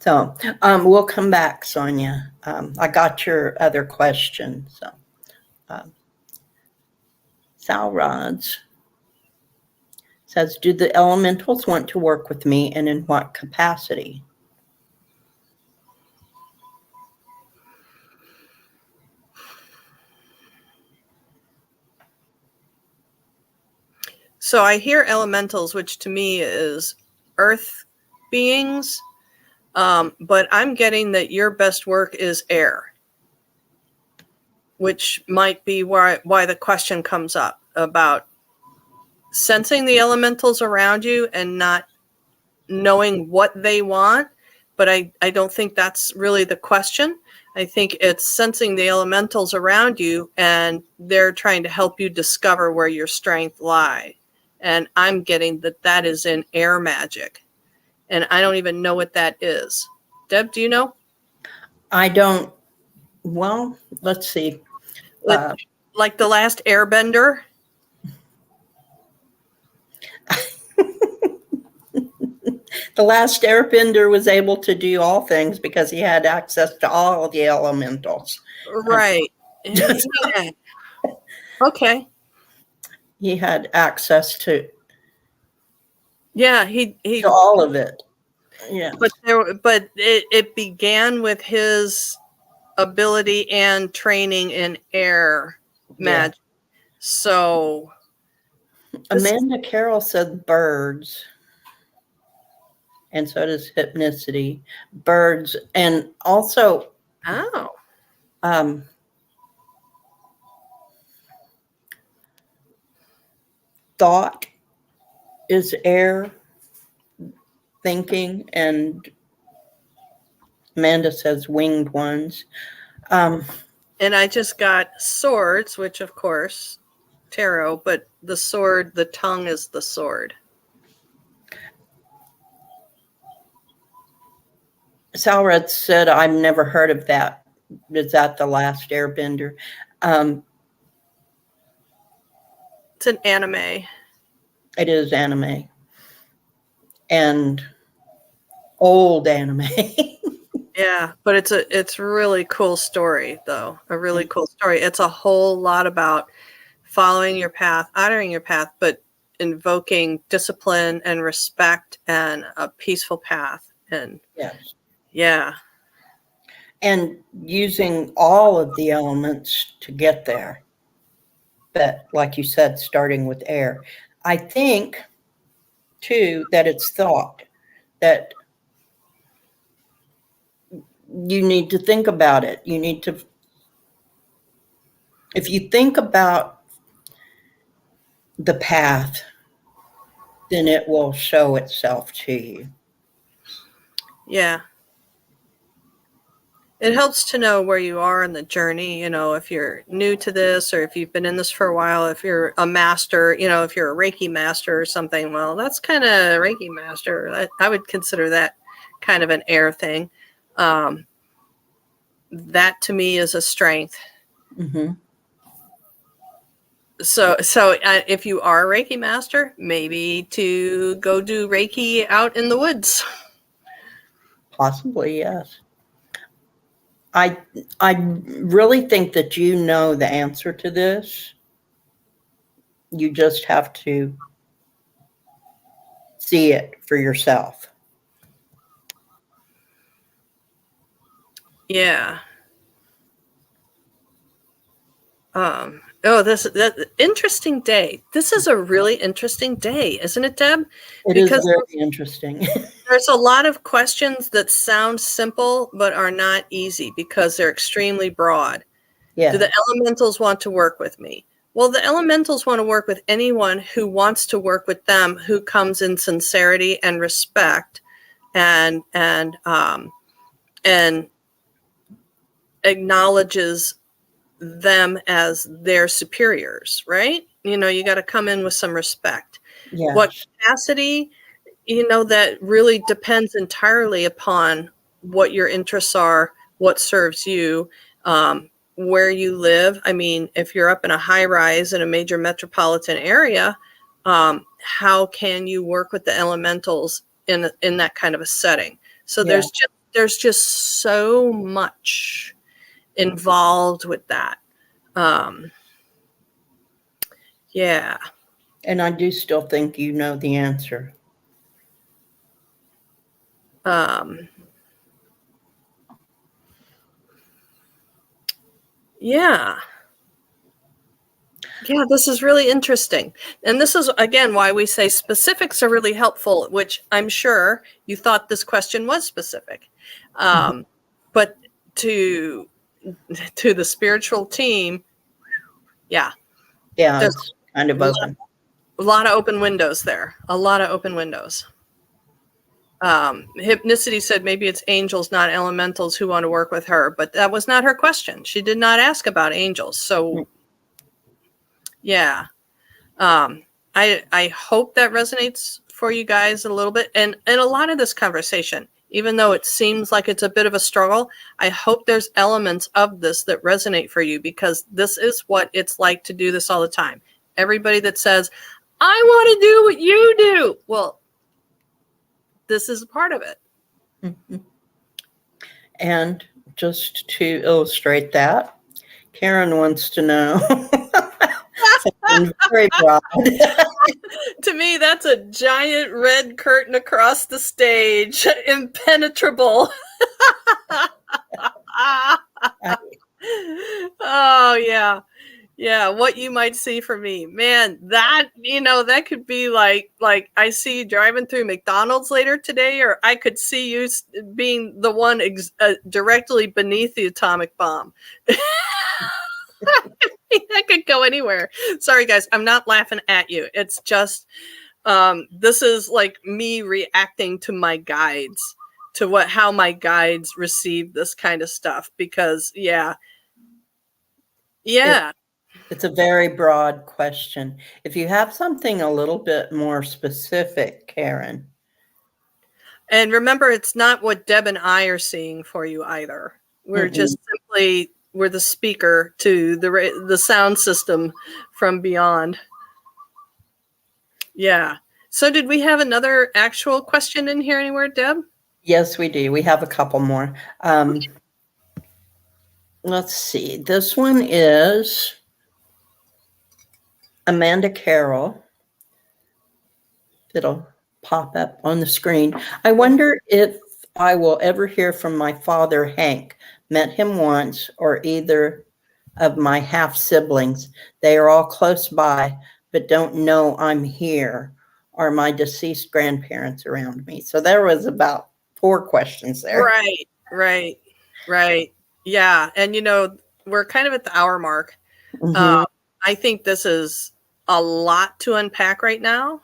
So we'll come back, Sonia. I got your other question. So Sal Rods says, do the elementals want to work with me, and in what capacity? So I hear elementals, which to me is earth beings, but I'm getting that your best work is air, which might be why the question comes up about sensing the elementals around you and not knowing what they want. But I don't think that's really the question. I think it's sensing the elementals around you, and they're trying to help you discover where your strength lie. And I'm getting that is in air magic. And I don't even know what that is. Deb, do you know? I don't. Well, let's see. Like the last airbender? The last airbender was able to do all things because he had access to all the elementals. Right. Yeah. Okay. He had access to. Yeah, he to all of it. Yeah. But it began with his ability and training in air magic. Yeah. So Amanda Carroll said birds. And so does hypnicity. Birds, and also thought is air, thinking, and Amanda says winged ones. And I just got swords, which of course tarot, but the sword, the tongue is the sword. Salred said, I've never heard of that. Is that The Last Airbender? It's an anime. It is anime. And old anime. Yeah, but it's really cool story though. A really cool story. It's a whole lot about following your path, honoring your path, but invoking discipline and respect and a peaceful path. And Yes. yeah. And using all of the elements to get there. But like you said, starting with air. I think too that it's thought, that you need to think about it. You need to, if you think about the path, then it will show itself to you. Yeah. It helps to know where you are in the journey, you know, if you're new to this or if you've been in this for a while, if you're a master, you know, if you're a Reiki master or something, well, that's kind of Reiki master. I would consider that kind of an air thing. That to me is a strength. Mm-hmm. So if you are a Reiki master, maybe to go do Reiki out in the woods. Possibly, yes. I really think that you know the answer to this. You just have to see it for yourself. Yeah. That interesting day. This is a really interesting day, isn't it, Deb? It Because is very interesting. there's a lot of questions that sound simple but are not easy because they're extremely broad. Yeah. Do the elementals want to work with me? Well, the elementals want to work with anyone who wants to work with them, who comes in sincerity and respect and acknowledges them as their superiors, right? You know, you got to come in with some respect. Yes. What capacity, you know, that really depends entirely upon what your interests are, what serves you, where you live. I mean, if you're up in a high rise in a major metropolitan area, how can you work with the elementals in that kind of a setting? So Yeah. there's just so much involved with that. Yeah. And I do still think you know the answer. Yeah. Yeah, this is really interesting. And this is, again, why we say specifics are really helpful, which I'm sure you thought this question was specific. But to the spiritual team, yeah. Yeah, There's it's kind of open. a lot of open windows there. A lot of open windows. Hypnicity said maybe it's angels, not elementals, who want to work with her, but that was not her question. She did not ask about angels. So yeah. I hope that resonates for you guys a little bit. And a lot of this conversation, even though it seems like it's a bit of a struggle, I hope there's elements of this that resonate for you, because this is what it's like to do this all the time. Everybody that says, I want to do what you do. Well, this is a part of it. Mm-hmm. And just to illustrate that, Karen wants to know something very broad. To me, that's a giant red curtain across the stage, impenetrable. Oh yeah. Yeah, what you might see for me, man, that, you know, that could be like I see you driving through McDonald's later today, or I could see you being the one directly beneath the atomic bomb. That could go anywhere. Sorry, guys, I'm not laughing at you. It's just this is like me reacting to my guides, to how my guides receive this kind of stuff, because yeah. It's a very broad question. If you have something a little bit more specific, Karen. And remember, it's not what Deb and I are seeing for you either. We're just simply, we're the speaker to the sound system from beyond. Yeah. So did we have another actual question in here anywhere, Deb? Yes, we do. We have a couple more. Let's see. This one is Amanda Carroll. It'll pop up on the screen. I wonder if I will ever hear from my father, Hank. Met him once, or either of my half siblings. They are all close by, but don't know I'm here. Are my deceased grandparents around me? So there was about 4 questions there. Right. Yeah. And we're kind of at the hour mark. I think this is a lot to unpack right now.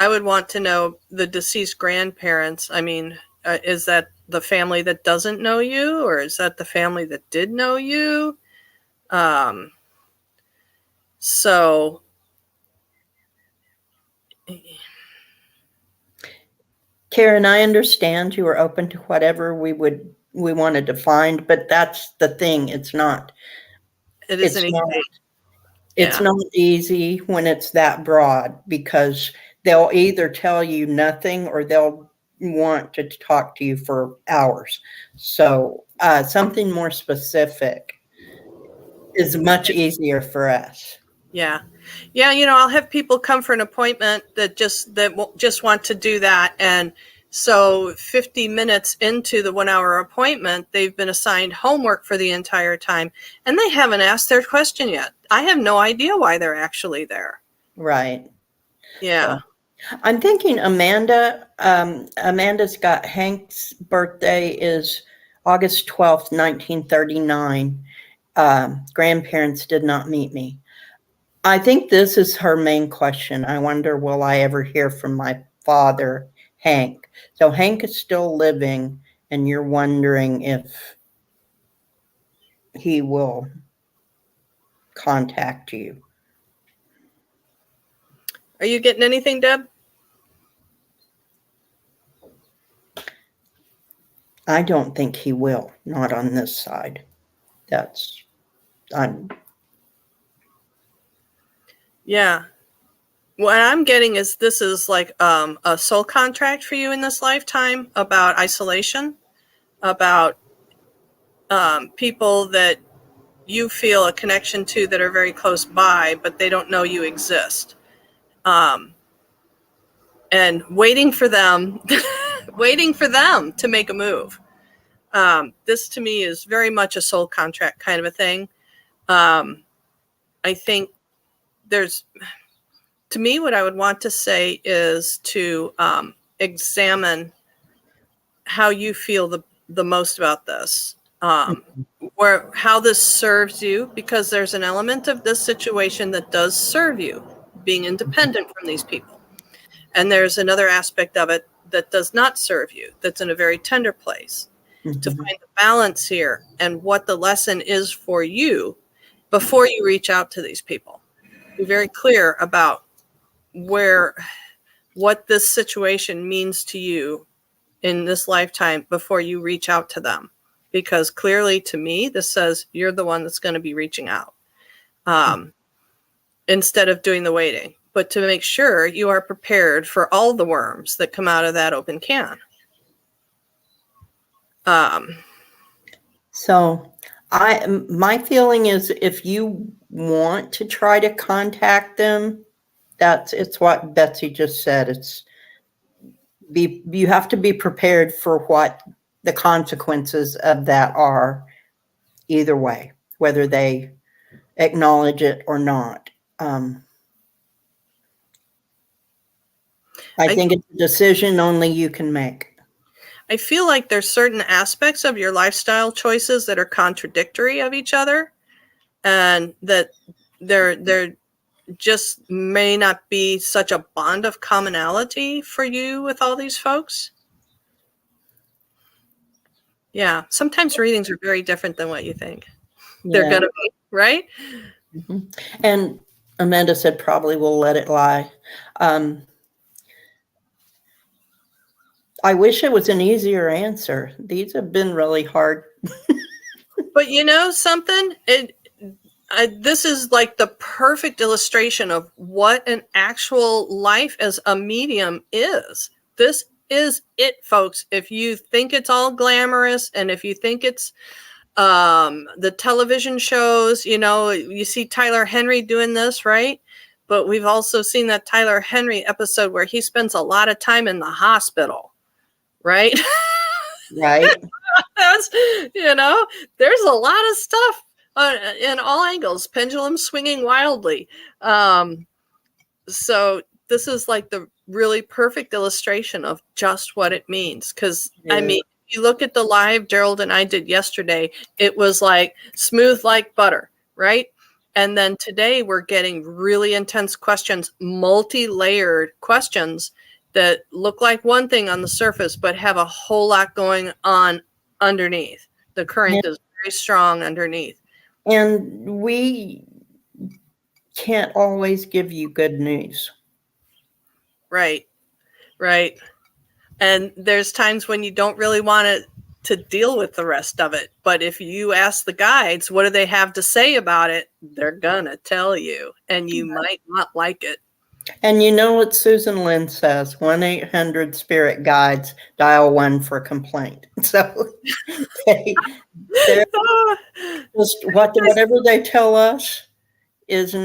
I would want to know the deceased grandparents. I mean, is that the family that doesn't know you, or is that the family that did know you? So Karen, I understand you are open to whatever we wanted to find, but that's the thing. It's not. it isn't easy. It's not easy when it's that broad, because they'll either tell you nothing or they'll want to talk to you for hours. So something more specific is much easier for us. Yeah. I'll have people come for an appointment that just want to do that. And so 50 minutes into the 1 hour appointment, they've been assigned homework for the entire time, and they haven't asked their question yet. I have no idea why they're actually there. Right. Yeah. So, I'm thinking Amanda, Amanda's got Hank's birthday is August 12th, 1939. Grandparents did not meet me. I think this is her main question. I wonder, will I ever hear from my father, Hank? So Hank is still living, and you're wondering if he will contact you. Are you getting anything, Deb? I don't think he will, not on this side. Yeah. What I'm getting is this is like a soul contract for you in this lifetime, about isolation, about people that you feel a connection to that are very close by, but they don't know you exist. And waiting for them, waiting for them to make a move. This to me is very much a soul contract kind of a thing. I think to me, what I would want to say is to examine how you feel the most about this, how this serves you, because there's an element of this situation that does serve you, being independent from these people. And there's another aspect of it that does not serve you, that's in a very tender place. To find the balance here and what the lesson is for you before you reach out to these people. Be very clear about what this situation means to you in this lifetime before you reach out to them. Because clearly, to me, this says you're the one that's going to be reaching out instead of doing the waiting. But to make sure you are prepared for all the worms that come out of that open can. So my feeling is, if you want to try to contact them, it's what Betsy just said. You have to be prepared for what the consequences of that are, either way, whether they acknowledge it or not. I think it's a decision only you can make. I feel like there's certain aspects of your lifestyle choices that are contradictory of each other, and that there just may not be such a bond of commonality for you with all these folks. Yeah. Sometimes readings are very different than what you think they're going to be, right? Mm-hmm. And Amanda said probably we'll let it lie. I wish it was an easier answer. These have been really hard. But you know something? This is like the perfect illustration of what an actual life as a medium is. This is it, folks. If you think it's all glamorous and if you think it's the television shows, you know, you see Tyler Henry doing this, right? But we've also seen that Tyler Henry episode where he spends a lot of time in the hospital, right? Right. That's, you know, there's a lot of stuff in all angles, pendulum swinging wildly. So this is like the really perfect illustration of just what it means. Because, I mean, if you look at the live Gerald and I did yesterday, it was like smooth like butter, right? And then today we're getting really intense questions, multi-layered questions that look like one thing on the surface, but have a whole lot going on underneath. The current is very strong underneath. And we can't always give you good news. Right. Right. And there's times when you don't really want to deal with the rest of it. But if you ask the guides, what do they have to say about it? They're going to tell you, and you might not like it. And you know what Susan Lynn says, 1-800-SPIRIT guides, dial 1 for complaint. So whatever they tell us is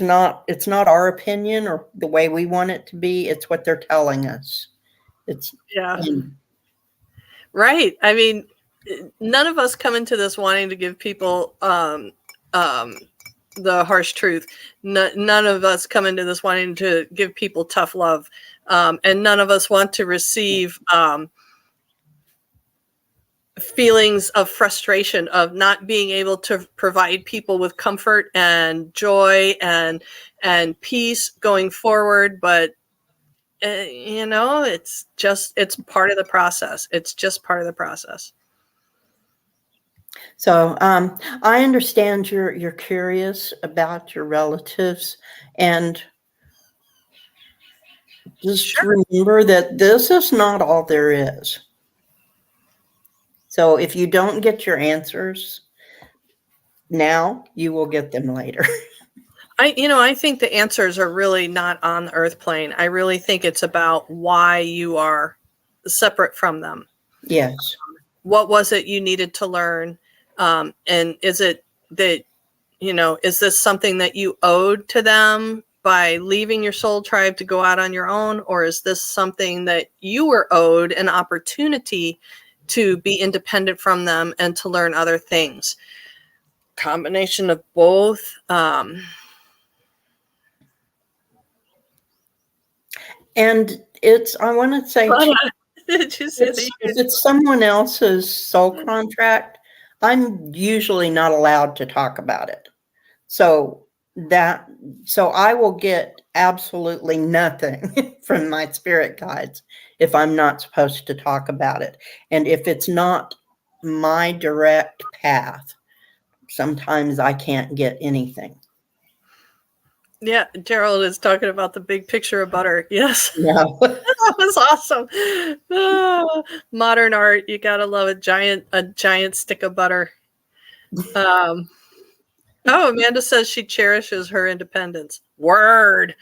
not, it's not our opinion or the way we want it to be. It's what they're telling us. It's right. I mean, none of us come into this wanting to give people the harsh truth. None of us come into this wanting to give people tough love. And none of us want to receive feelings of frustration of not being able to provide people with comfort and joy and peace going forward. But you know, it's part of the process. It's just part of the process. So I understand you're curious about your relatives, and just remember that this is not all there is. So if you don't get your answers now, you will get them later. I think the answers are really not on the earth plane. I really think it's about why you are separate from them. Yes. What was it you needed to learn? And is it that, is this something that you owed to them by leaving your soul tribe to go out on your own? Or is this something that you were owed an opportunity to be independent from them and to learn other things? Combination of both. And I want to say, if it's someone else's soul contract, I'm usually not allowed to talk about it. So I will get absolutely nothing from my spirit guides if I'm not supposed to talk about it. And if it's not my direct path, sometimes I can't get anything. Yeah, Gerald is talking about the big picture of butter. Yes. No. That was awesome. Oh, modern art, you gotta love a giant stick of butter. Amanda says she cherishes her independence. Word.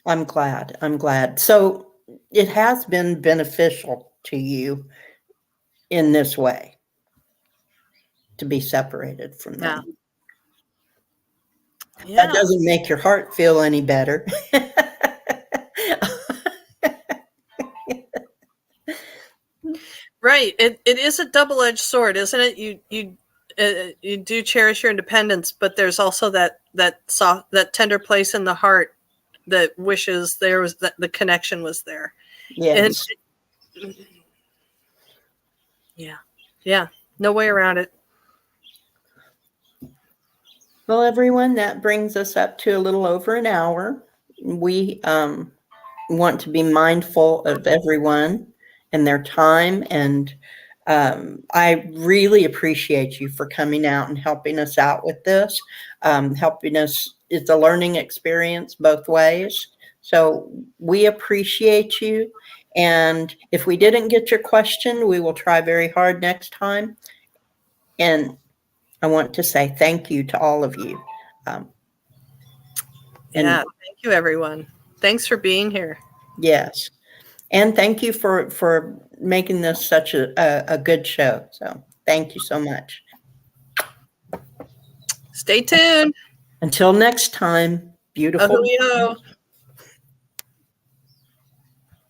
I'm glad. So it has been beneficial to you in this way to be separated from them. Yeah. That doesn't make your heart feel any better. Right. It is a double-edged sword, isn't it? You do cherish your independence, but there's also that tender place in the heart that wishes there was that the connection was there. Yes. And, yeah. No way around it. Well, everyone, that brings us up to a little over an hour. We want to be mindful of everyone and their time, and I really appreciate you for coming out and helping us out with this. Helping us, it's a learning experience both ways. So we appreciate you. And if we didn't get your question, we will try very hard next time. And I want to say thank you to all of you. Yeah, thank you, everyone. Thanks for being here. Yes. And thank you for making this such a good show. So thank you so much. Stay tuned. Until next time, beautiful. Ahuyo.